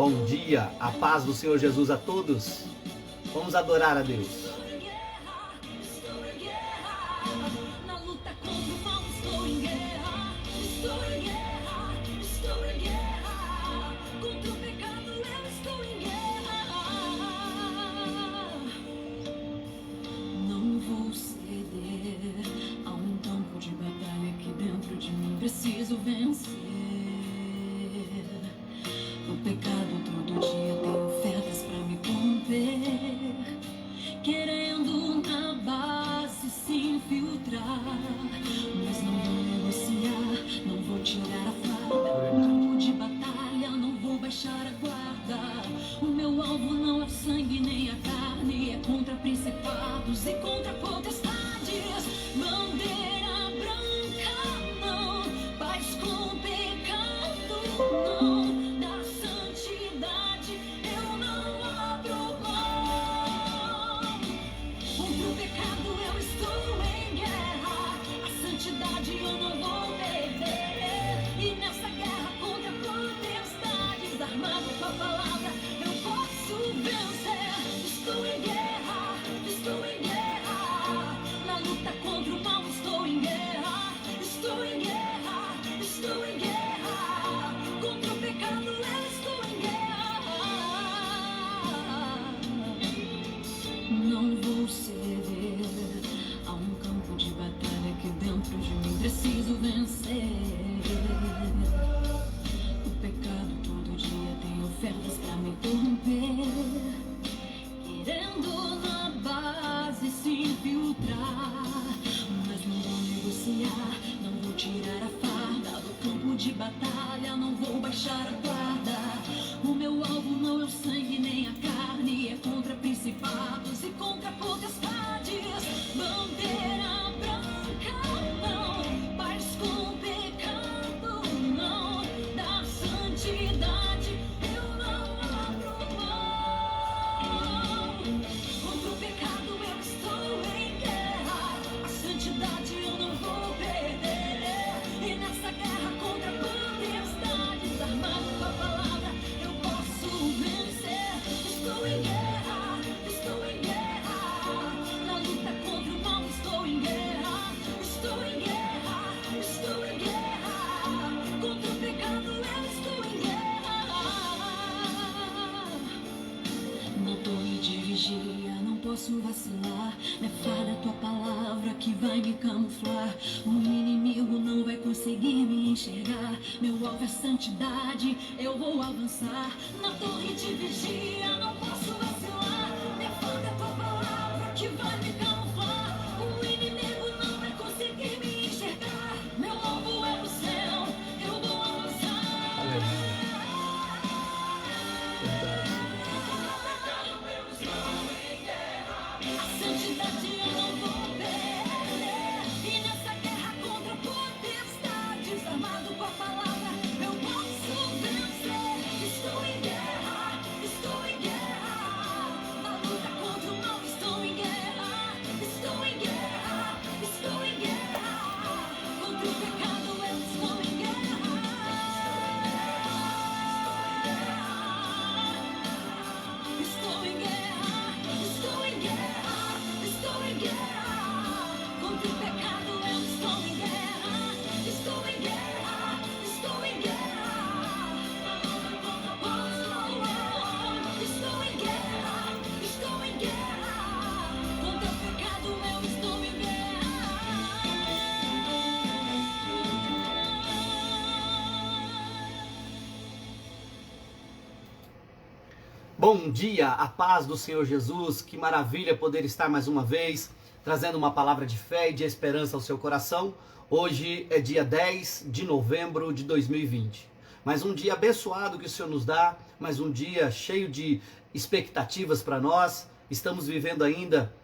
Bom dia, a paz do Senhor Jesus a todos. Vamos adorar a Deus. Na luta contra o mal estou em guerra, estou em guerra, estou em guerra. Contra o pecado eu estou em guerra. Não vou ceder a um campo de batalha que dentro de mim preciso vencer. O pecado todo dia tem ofertas pra me corromper, querendo na base se infiltrar, mas não vou negociar, não vou tirar a farda. No campo de batalha não vou baixar a guarda. O meu alvo não é o sangue nem a carne, é contra principados e contra potestades. Bandeira branca não, paz com pecado não. Eu não vou perder. E nessa guerra contra potestades, armado com a palavra, eu posso vencer. Estou em guerra, estou em guerra. Na luta contra o mal estou em guerra. Estou em guerra, estou em guerra. Contra o pecado eu estou em guerra. Não vou ceder a um campo de batalha que dentro de mim preciso vencer. O pecado todo dia tem ofertas pra me corromper, querendo na base se infiltrar, mas não vou negociar, não vou tirar a farda. Do campo de batalha não vou baixar a guarda. O meu alvo não é o sangue nem a carne, é contra principados e contra potestades. Bandeira branca não, paz com pecado não, da santidade eu não abro mão. Contra o pecado eu estou em guerra, a santidade eu não vou perder. E nessa guerra contra potestades, armado com a palavra, eu posso vencer. Estou em guerra, estou em guerra. Na luta contra o mal estou em guerra. Estou em guerra, estou em guerra. Contra o pecado eu estou em guerra. Na torre de vigia não posso vacilar. Me fala a tua palavra que vai me camuflar. O inimigo não vai conseguir me enxergar. Meu alvo é santidade, eu vou avançar. Na torre de vigia não posso vacilar. Me fala a tua palavra que vai me camuflar. O inimigo não vai conseguir me enxergar. Meu alvo é o céu, eu vou avançar. Aleluia. A santidade eu não vou perder. E nessa guerra contra potestades, armado com a palavra, eu posso vencer. Estou em guerra, estou em guerra. Na luta contra o mal estou em guerra. Estou em guerra, estou em guerra. Contra o pecado eu estou em guerra. Estou em guerra, estou em guerra, estou em guerra. Contra o pecado eu estou em guerra. Estou em guerra, estou em guerra. Estou em guerra, estou em guerra. Contra o pecado eu estou em guerra. Bom dia, a paz do Senhor Jesus. Que maravilha poder estar mais uma vez trazendo uma palavra de fé e de esperança ao seu coração. Hoje é dia 10 de novembro de 2020. Mais um dia abençoado que o Senhor nos dá, mais um dia cheio de expectativas para nós. Estamos vivendo ainda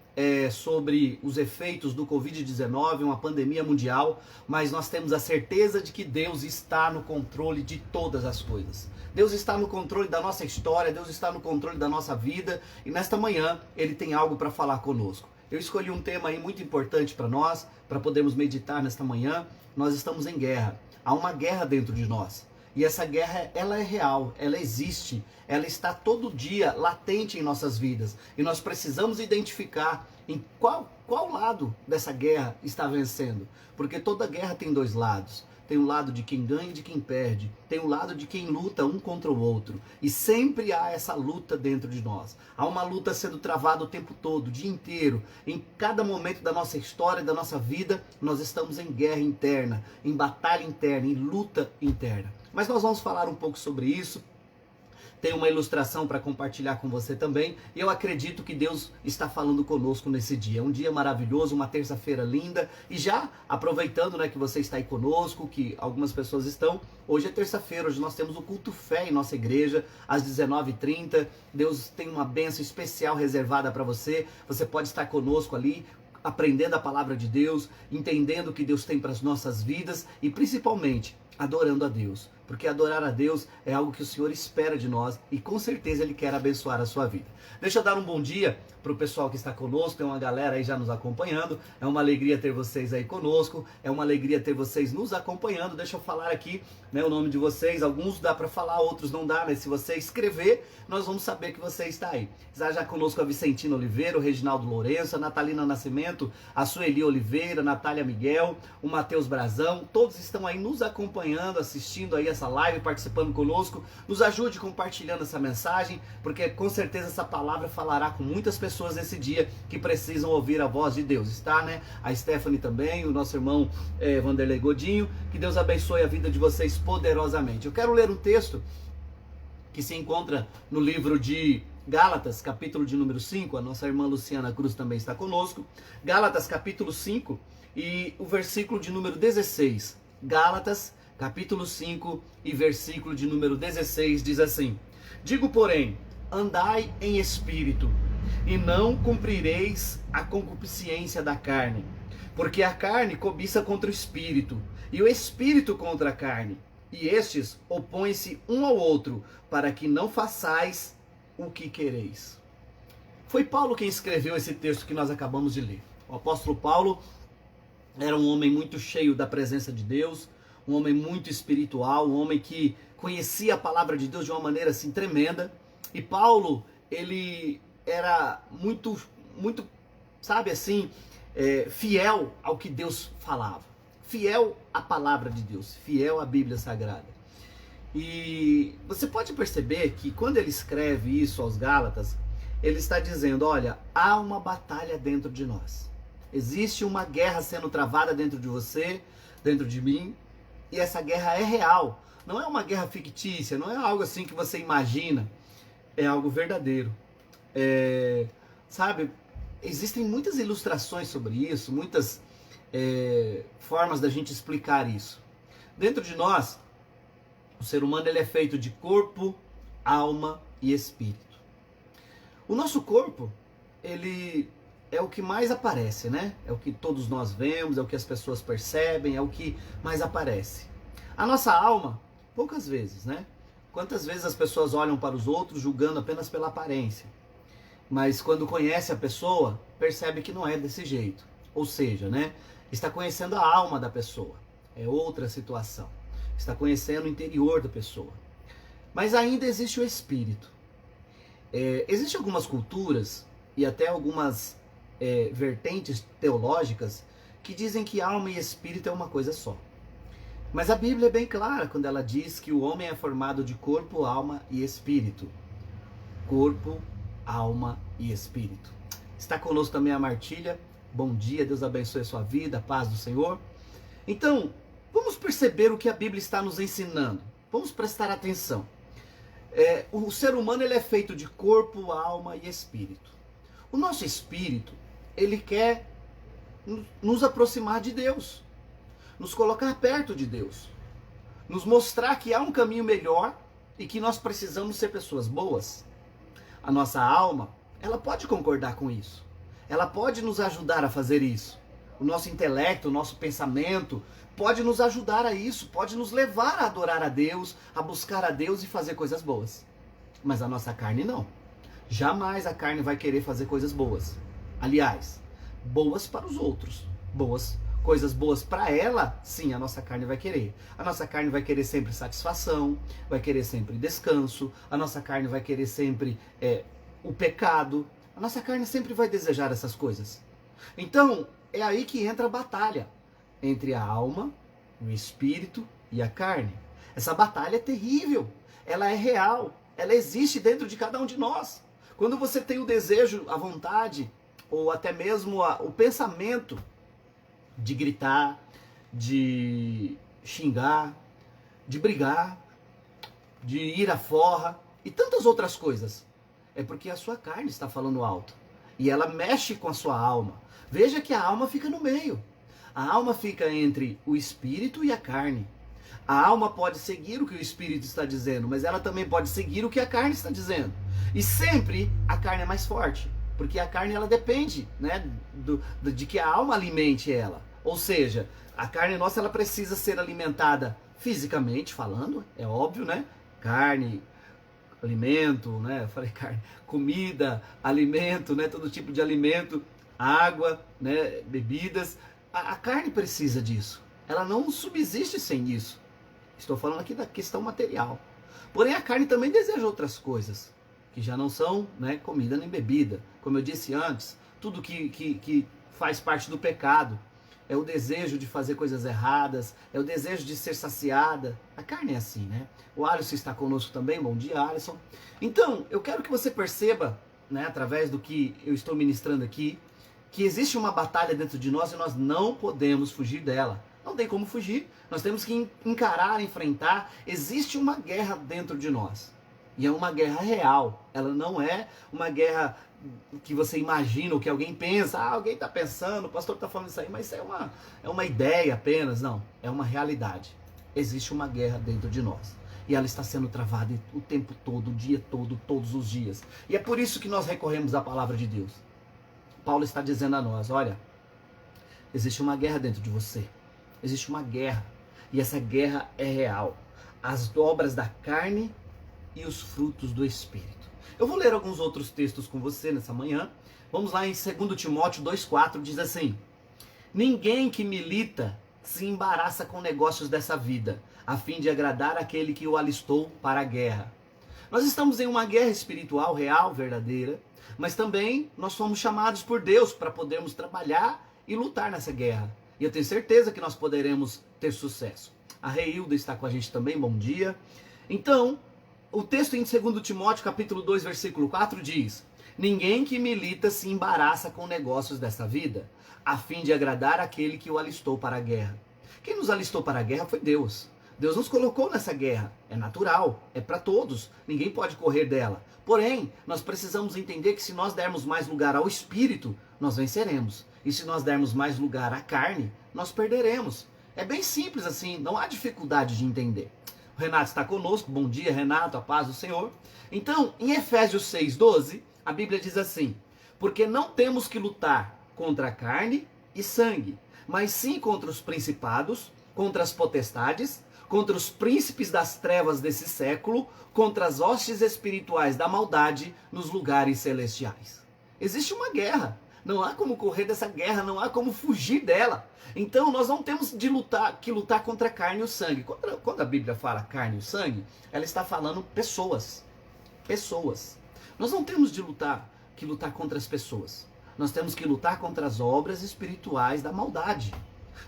sobre os efeitos do Covid-19, uma pandemia mundial, mas nós temos a certeza de que Deus está no controle de todas as coisas. Deus está no controle da nossa história, Deus está no controle da nossa vida, e nesta manhã Ele tem algo para falar conosco. Eu escolhi um tema aí muito importante para nós, para podermos meditar nesta manhã. Nós estamos em guerra, há uma guerra dentro de nós. E essa guerra, ela é real, ela existe, ela está todo dia latente em nossas vidas. E nós precisamos identificar em qual lado dessa guerra está vencendo. Porque toda guerra tem dois lados. Tem o lado de quem ganha e de quem perde. Tem o lado de quem luta um contra o outro. E sempre há essa luta dentro de nós. Há uma luta sendo travada o tempo todo, o dia inteiro. Em cada momento da nossa história, da nossa vida, nós estamos em guerra interna, em batalha interna, em luta interna. Mas nós vamos falar um pouco sobre isso. Tem uma ilustração para compartilhar com você também. E eu acredito que Deus está falando conosco nesse dia. É um dia maravilhoso, uma terça-feira linda. E já aproveitando, né, que você está aí conosco, que algumas pessoas estão. Hoje é terça-feira, hoje nós temos o culto fé em nossa igreja, às 19h30. Deus tem uma bênção especial reservada para você. Você pode estar conosco ali, aprendendo a palavra de Deus, entendendo o que Deus tem para as nossas vidas e principalmente adorando a Deus. Porque adorar a Deus é algo que o Senhor espera de nós e com certeza Ele quer abençoar a sua vida. Deixa eu dar um bom dia para o pessoal que está conosco, tem uma galera aí já nos acompanhando, é uma alegria ter vocês aí conosco, é uma alegria ter vocês nos acompanhando. Deixa eu falar aqui, né, o nome de vocês, alguns dá para falar, outros não dá, né? Se você escrever, nós vamos saber que você está aí. Está já conosco a Vicentina Oliveira, o Reginaldo Lourenço, a Natalina Nascimento, a Sueli Oliveira, a Natália Miguel, o Matheus Brazão, todos estão aí nos acompanhando, assistindo aí essa live, participando conosco. Nos ajude compartilhando essa mensagem, porque com certeza essa palavra falará com muitas pessoas nesse dia que precisam ouvir a voz de Deus. Está, né? A Stephanie também, o nosso irmão Vanderlei Godinho. Que Deus abençoe a vida de vocês poderosamente. Eu quero ler um texto que se encontra no livro de Gálatas, capítulo de número 5. A nossa irmã Luciana Cruz também está conosco. Gálatas, capítulo 5 e o versículo de número 16. Gálatas, capítulo 5 e versículo de número 16 diz assim: digo, porém, andai em espírito, e não cumprireis a concupiscência da carne, porque a carne cobiça contra o espírito, e o espírito contra a carne, e estes opõem-se um ao outro, para que não façais o que quereis. Foi Paulo quem escreveu esse texto que nós acabamos de ler. O apóstolo Paulo era um homem muito cheio da presença de Deus, um homem muito espiritual, um homem que conhecia a palavra de Deus de uma maneira assim tremenda. E Paulo, ele era muito, sabe assim, fiel ao que Deus falava. Fiel à palavra de Deus, fiel à Bíblia Sagrada. E você pode perceber que quando ele escreve isso aos Gálatas, ele está dizendo, olha, há uma batalha dentro de nós. Existe uma guerra sendo travada dentro de você, dentro de mim, e essa guerra é real. Não é uma guerra fictícia, não é algo assim que você imagina, é algo verdadeiro. Sabe, existem muitas ilustrações sobre isso, muitas formas da gente explicar isso. Dentro de nós, o ser humano ele é feito de corpo, alma e espírito. O nosso corpo, ele é o que mais aparece, né? É o que todos nós vemos, é o que as pessoas percebem, é o que mais aparece. A nossa alma, poucas vezes, né? Quantas vezes as pessoas olham para os outros julgando apenas pela aparência? Mas quando conhece a pessoa, percebe que não é desse jeito. Ou seja, né? Está conhecendo a alma da pessoa. É outra situação. Está conhecendo o interior da pessoa. Mas ainda existe o espírito. Existem algumas culturas e até algumas vertentes teológicas que dizem que alma e espírito é uma coisa só. Mas a Bíblia é bem clara quando ela diz que o homem é formado de corpo, alma e espírito. Corpo, alma e espírito. Está conosco também a Martília. Bom dia, Deus abençoe a sua vida, a paz do Senhor. Então, vamos perceber o que a Bíblia está nos ensinando. Vamos prestar atenção. O ser humano ele é feito de corpo, alma e espírito. O nosso espírito, ele quer nos aproximar de Deus, nos colocar perto de Deus, nos mostrar que há um caminho melhor e que nós precisamos ser pessoas boas. A nossa alma, ela pode concordar com isso. Ela pode nos ajudar a fazer isso. O nosso intelecto, o nosso pensamento pode nos ajudar a isso, pode nos levar a adorar a Deus, a buscar a Deus e fazer coisas boas. Mas a nossa carne não. Jamais a carne vai querer fazer coisas boas. Aliás, boas para os outros, boas coisas boas para ela, sim, a nossa carne vai querer. A nossa carne vai querer sempre satisfação, vai querer sempre descanso, a nossa carne vai querer sempre o pecado. A nossa carne sempre vai desejar essas coisas. Então, é aí que entra a batalha entre a alma, o espírito e a carne. Essa batalha é terrível, ela é real, ela existe dentro de cada um de nós. Quando você tem o desejo, a vontade, ou até mesmo o pensamento de gritar, de xingar, de brigar, de ir à forra e tantas outras coisas, é porque a sua carne está falando alto e ela mexe com a sua alma. Veja que a alma fica no meio. A alma fica entre o espírito e a carne. A alma pode seguir o que o espírito está dizendo, mas ela também pode seguir o que a carne está dizendo. E sempre a carne é mais forte, porque a carne ela depende, né, de que a alma alimente ela. Ou seja, a carne nossa ela precisa ser alimentada fisicamente falando, é óbvio, né? Carne, alimento, né? Eu falei carne, comida, alimento, né? Todo tipo de alimento, água, né? Bebidas. A carne precisa disso. Ela não subsiste sem isso. Estou falando aqui da questão material. Porém, a carne também deseja outras coisas, que já não são, né, comida nem bebida. Como eu disse antes, tudo que faz parte do pecado é o desejo de fazer coisas erradas, é o desejo de ser saciada. A carne é assim, né? O Alisson está conosco também. Bom dia, Alisson. Então, eu quero que você perceba, né, através do que eu estou ministrando aqui, que existe uma batalha dentro de nós e nós não podemos fugir dela. Não tem como fugir. Nós temos que encarar, enfrentar. Existe uma guerra dentro de nós. E é uma guerra real. Ela não é uma guerra que você imagina, ou que alguém pensa. Ah, alguém está pensando, o pastor está falando isso aí, mas isso é uma ideia apenas. Não, é uma realidade. Existe uma guerra dentro de nós. E ela está sendo travada o tempo todo, o dia todo, todos os dias. E é por isso que nós recorremos à palavra de Deus. Paulo está dizendo a nós, olha, existe uma guerra dentro de você. Existe uma guerra. E essa guerra é real. As obras da carne e os frutos do Espírito. Eu vou ler alguns outros textos com você nessa manhã. Vamos lá em 2 Timóteo 2,4, diz assim: ninguém que milita se embaraça com negócios dessa vida, a fim de agradar aquele que o alistou para a guerra. Nós estamos em uma guerra espiritual real, verdadeira, mas também nós fomos chamados por Deus para podermos trabalhar e lutar nessa guerra. E eu tenho certeza que nós poderemos ter sucesso. A Reilda está com a gente também, bom dia. Então, o texto em 2 Timóteo capítulo 2, versículo 4 diz: ninguém que milita se embaraça com negócios dessa vida, a fim de agradar aquele que o alistou para a guerra. Quem nos alistou para a guerra foi Deus. Deus nos colocou nessa guerra. É natural, é para todos, ninguém pode correr dela. Porém, nós precisamos entender que se nós dermos mais lugar ao Espírito, nós venceremos. E se nós dermos mais lugar à carne, nós perderemos. É bem simples assim, não há dificuldade de entender. O Renato está conosco, bom dia Renato, a paz do Senhor. Então, em Efésios 6,12, a Bíblia diz assim: porque não temos que lutar contra a carne e sangue, mas sim contra os principados, contra as potestades, contra os príncipes das trevas desse século, contra as hostes espirituais da maldade nos lugares celestiais. Existe uma guerra. Não há como correr dessa guerra, não há como fugir dela. Então nós não temos que lutar contra a carne e o sangue. Quando a Bíblia fala carne e o sangue, ela está falando pessoas. Pessoas. Nós não temos que lutar contra as pessoas. Nós temos que lutar contra as obras espirituais da maldade.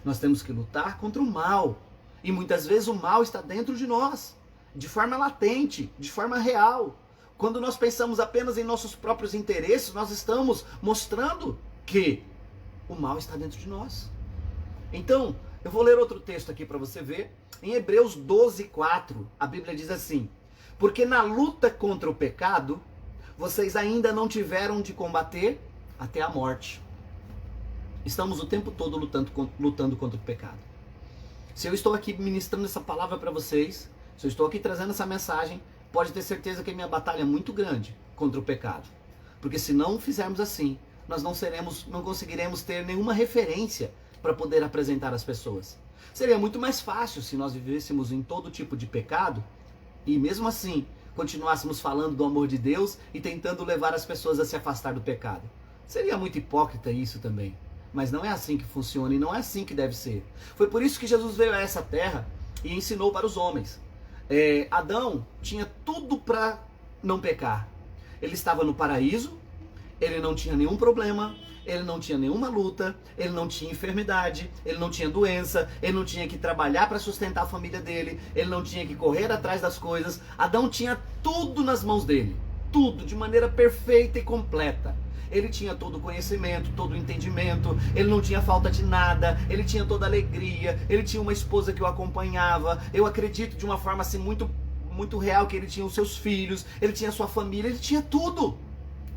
Nós temos que lutar contra o mal. E muitas vezes o mal está dentro de nós, de forma latente, de forma real. Quando nós pensamos apenas em nossos próprios interesses, nós estamos mostrando que o mal está dentro de nós. Então, eu vou ler outro texto aqui para você ver. Em Hebreus 12:4, a Bíblia diz assim: porque na luta contra o pecado, vocês ainda não tiveram de combater até a morte. Estamos o tempo todo lutando contra o pecado. Se eu estou aqui ministrando essa palavra para vocês, se eu estou aqui trazendo essa mensagem, pode ter certeza que a minha batalha é muito grande contra o pecado. Porque se não fizermos assim, nós não conseguiremos ter nenhuma referência para poder apresentar às pessoas. Seria muito mais fácil se nós vivêssemos em todo tipo de pecado e mesmo assim continuássemos falando do amor de Deus e tentando levar as pessoas a se afastar do pecado. Seria muito hipócrita isso também. Mas não é assim que funciona e não é assim que deve ser. Foi por isso que Jesus veio a essa terra e ensinou para os homens. Adão tinha tudo para não pecar. Ele estava no paraíso, ele não tinha nenhum problema, ele não tinha nenhuma luta, ele não tinha enfermidade, ele não tinha doença, ele não tinha que trabalhar para sustentar a família dele, ele não tinha que correr atrás das coisas. Adão tinha tudo nas mãos dele, tudo de maneira perfeita e completa. Ele tinha todo o conhecimento, todo o entendimento, ele não tinha falta de nada, ele tinha toda a alegria, ele tinha uma esposa que o acompanhava. Eu acredito de uma forma assim muito real que ele tinha os seus filhos, ele tinha a sua família, ele tinha tudo.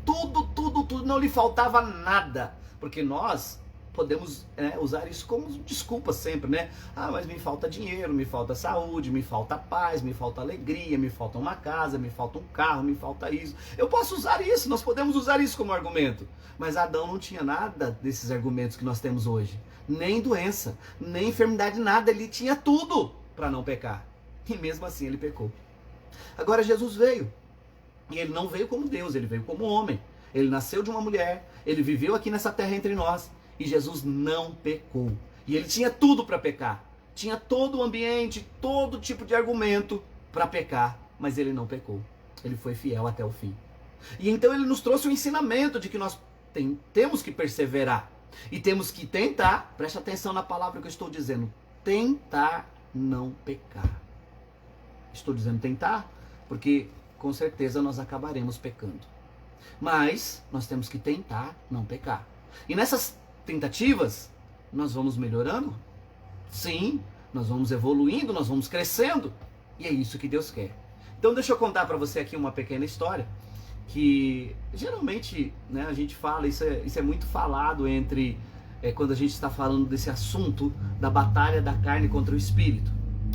Tudo, não lhe faltava nada. Porque nós podemos usar isso como desculpa sempre, né? Ah, mas me falta dinheiro, me falta saúde, me falta paz, me falta alegria, me falta uma casa, me falta um carro, me falta isso. Eu posso usar isso, nós podemos usar isso como argumento. Mas Adão não tinha nada desses argumentos que nós temos hoje. Nem doença, nem enfermidade, nada. Ele tinha tudo para não pecar. E mesmo assim ele pecou. Agora Jesus veio. E ele não veio como Deus, ele veio como homem. Ele nasceu de uma mulher, ele viveu aqui nessa terra entre nós. E Jesus não pecou. E ele tinha tudo para pecar. Tinha todo o ambiente, todo tipo de argumento para pecar. Mas ele não pecou. Ele foi fiel até o fim. E então ele nos trouxe o ensinamento de que nós temos que perseverar. E temos que tentar, preste atenção na palavra que eu estou dizendo, tentar não pecar. Estou dizendo tentar, porque com certeza nós acabaremos pecando. Mas nós temos que tentar não pecar. E nessas tentativas, nós vamos melhorando? Sim, nós vamos evoluindo, nós vamos crescendo. E é isso que Deus quer. Então deixa eu contar para você aqui uma pequena história. Que geralmente a gente fala, isso é muito falado quando a gente está falando desse assunto da batalha da carne contra o espírito.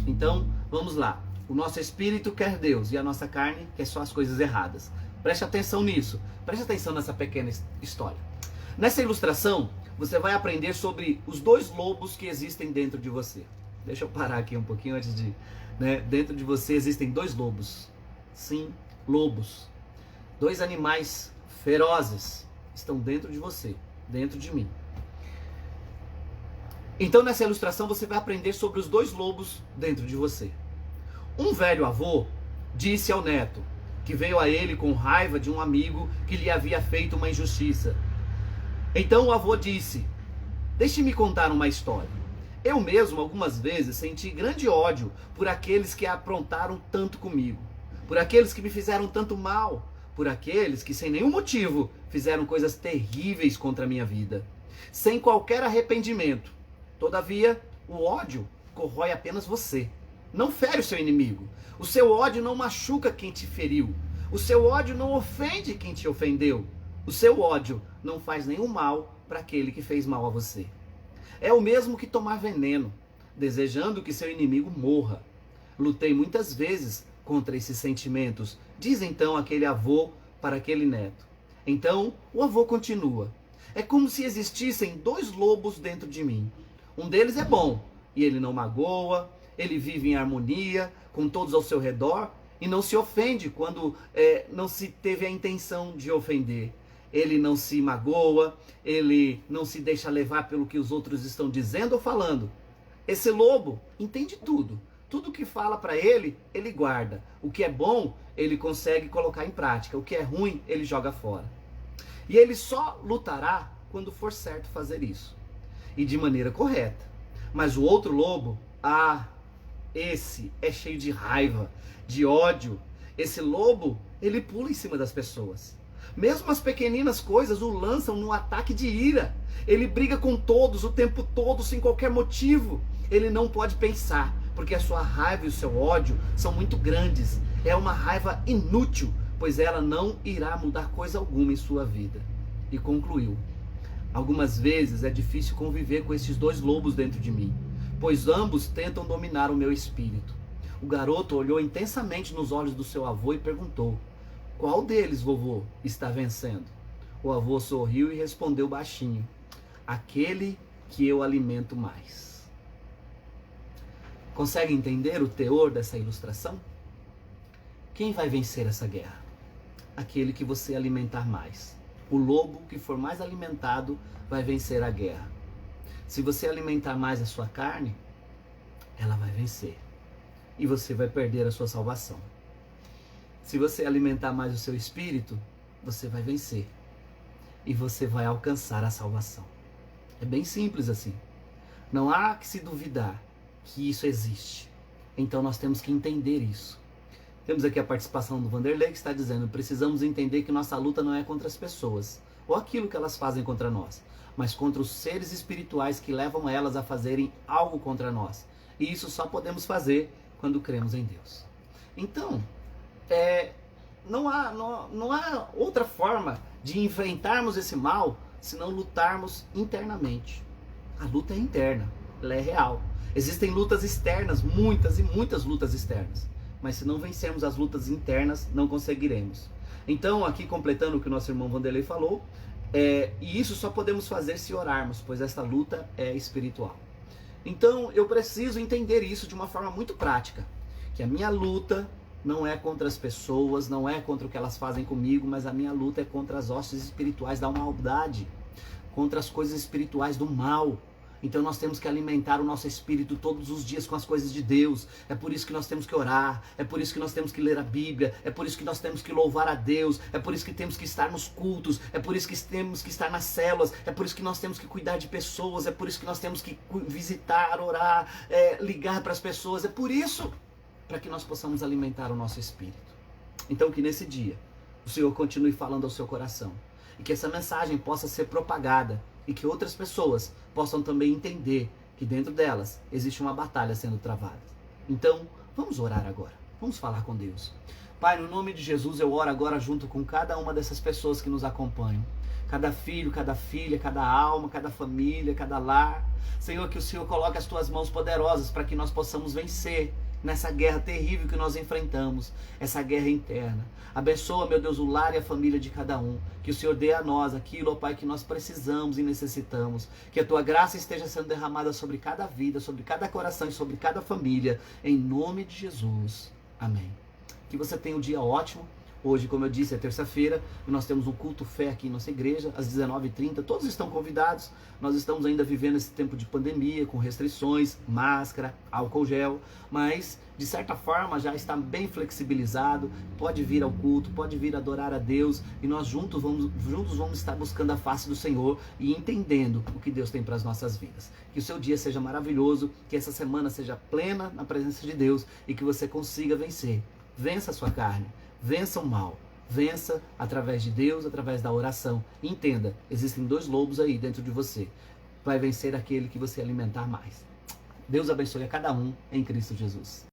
Então, vamos lá. O nosso espírito quer Deus e a nossa carne quer só as coisas erradas. Preste atenção nisso. Preste atenção nessa pequena história. Nessa ilustração, você vai aprender sobre os dois lobos que existem dentro de você. Deixa eu parar aqui um pouquinho antes de... Dentro de você existem dois lobos. Sim, lobos. Dois animais ferozes estão dentro de você, dentro de mim. Então nessa ilustração você vai aprender sobre os dois lobos dentro de você. Um velho avô disse ao neto, que veio a ele com raiva de um amigo que lhe havia feito uma injustiça. Então o avô disse: deixe-me contar uma história. Eu mesmo algumas vezes senti grande ódio por aqueles que aprontaram tanto comigo, por aqueles que me fizeram tanto mal, por aqueles que sem nenhum motivo fizeram coisas terríveis contra a minha vida, sem qualquer arrependimento. Todavia, o ódio corrói apenas você. Não fere o seu inimigo. O seu ódio não machuca quem te feriu. O seu ódio não ofende quem te ofendeu. O seu ódio não faz nenhum mal para aquele que fez mal a você. É o mesmo que tomar veneno, desejando que seu inimigo morra. Lutei muitas vezes contra esses sentimentos, diz então aquele avô para aquele neto. Então o avô continua: é como se existissem dois lobos dentro de mim. Um deles é bom, e ele não magoa, ele vive em harmonia com todos ao seu redor e não se ofende quando não se teve a intenção de ofender. Ele não se magoa, ele não se deixa levar pelo que os outros estão dizendo ou falando. Esse lobo entende tudo. Tudo que fala para ele, ele guarda. O que é bom, ele consegue colocar em prática. O que é ruim, ele joga fora. E ele só lutará quando for certo fazer isso. E de maneira correta. Mas o outro lobo, esse é cheio de raiva, de ódio. Esse lobo, ele pula em cima das pessoas. Mesmo as pequeninas coisas o lançam num ataque de ira. Ele briga com todos o tempo todo, sem qualquer motivo. Ele não pode pensar, porque a sua raiva e o seu ódio são muito grandes. É uma raiva inútil, pois ela não irá mudar coisa alguma em sua vida. E concluiu: algumas vezes é difícil conviver com esses dois lobos dentro de mim, pois ambos tentam dominar o meu espírito. O garoto olhou intensamente nos olhos do seu avô e perguntou: qual deles, vovô, está vencendo? O avô sorriu e respondeu baixinho: aquele que eu alimento mais. Consegue entender o teor dessa ilustração? Quem vai vencer essa guerra? Aquele que você alimentar mais. O lobo que for mais alimentado vai vencer a guerra. Se você alimentar mais a sua carne, ela vai vencer. E você vai perder a sua salvação. Se você alimentar mais o seu espírito, você vai vencer. E você vai alcançar a salvação. É bem simples assim. Não há que se duvidar que isso existe. Então nós temos que entender isso. Temos aqui a participação do Vanderlei que está dizendo: precisamos entender que nossa luta não é contra as pessoas, ou aquilo que elas fazem contra nós, mas contra os seres espirituais que levam elas a fazerem algo contra nós. E isso só podemos fazer quando cremos em Deus. Então, não há outra forma de enfrentarmos esse mal se não lutarmos internamente. A luta é interna, ela é real. Existem lutas externas, muitas e muitas lutas externas. Mas se não vencermos as lutas internas, não conseguiremos. Então, aqui completando o que o nosso irmão Vanderlei falou, e isso só podemos fazer se orarmos, pois essa luta é espiritual. Então, eu preciso entender isso de uma forma muito prática. Que a minha luta não é contra as pessoas, não é contra o que elas fazem comigo, mas a minha luta é contra as hostes espirituais da maldade, contra as coisas espirituais do mal. Então nós temos que alimentar o nosso espírito todos os dias com as coisas de Deus. É por isso que nós temos que orar, é por isso que nós temos que ler a Bíblia, é por isso que nós temos que louvar a Deus, é por isso que temos que estar nos cultos, é por isso que temos que estar nas células, é por isso que nós temos que cuidar de pessoas, é por isso que nós temos que visitar, orar, ligar para as pessoas, é por isso, para que nós possamos alimentar o nosso espírito. Então que nesse dia o Senhor continue falando ao seu coração e que essa mensagem possa ser propagada e que outras pessoas possam também entender que dentro delas existe uma batalha sendo travada. Então, vamos orar agora. Vamos falar com Deus. Pai, no nome de Jesus, eu oro agora junto com cada uma dessas pessoas que nos acompanham. Cada filho, cada filha, cada alma, cada família, cada lar. Senhor, que o Senhor coloque as tuas mãos poderosas para que nós possamos vencer nessa guerra terrível que nós enfrentamos, essa guerra interna. Abençoa, meu Deus, o lar e a família de cada um. Que o Senhor dê a nós aquilo, ó Pai, que nós precisamos e necessitamos. Que a Tua graça esteja sendo derramada sobre cada vida, sobre cada coração e sobre cada família. Em nome de Jesus. Amém. Que você tenha um dia ótimo. Hoje, como eu disse, é terça-feira e nós temos um culto fé aqui em nossa igreja, às 19h30. Todos estão convidados. Nós estamos ainda vivendo esse tempo de pandemia, com restrições, máscara, álcool gel, mas de certa forma já está bem flexibilizado. Pode vir ao culto, pode vir adorar a Deus e nós juntos vamos estar buscando a face do Senhor e entendendo o que Deus tem para as nossas vidas. Que o seu dia seja maravilhoso, que essa semana seja plena na presença de Deus e que você consiga vencer. Vença a sua carne. Vença o mal, vença através de Deus, através da oração. Entenda, existem 2 lobos aí dentro de você. Vai vencer aquele que você alimentar mais. Deus abençoe a cada um em Cristo Jesus.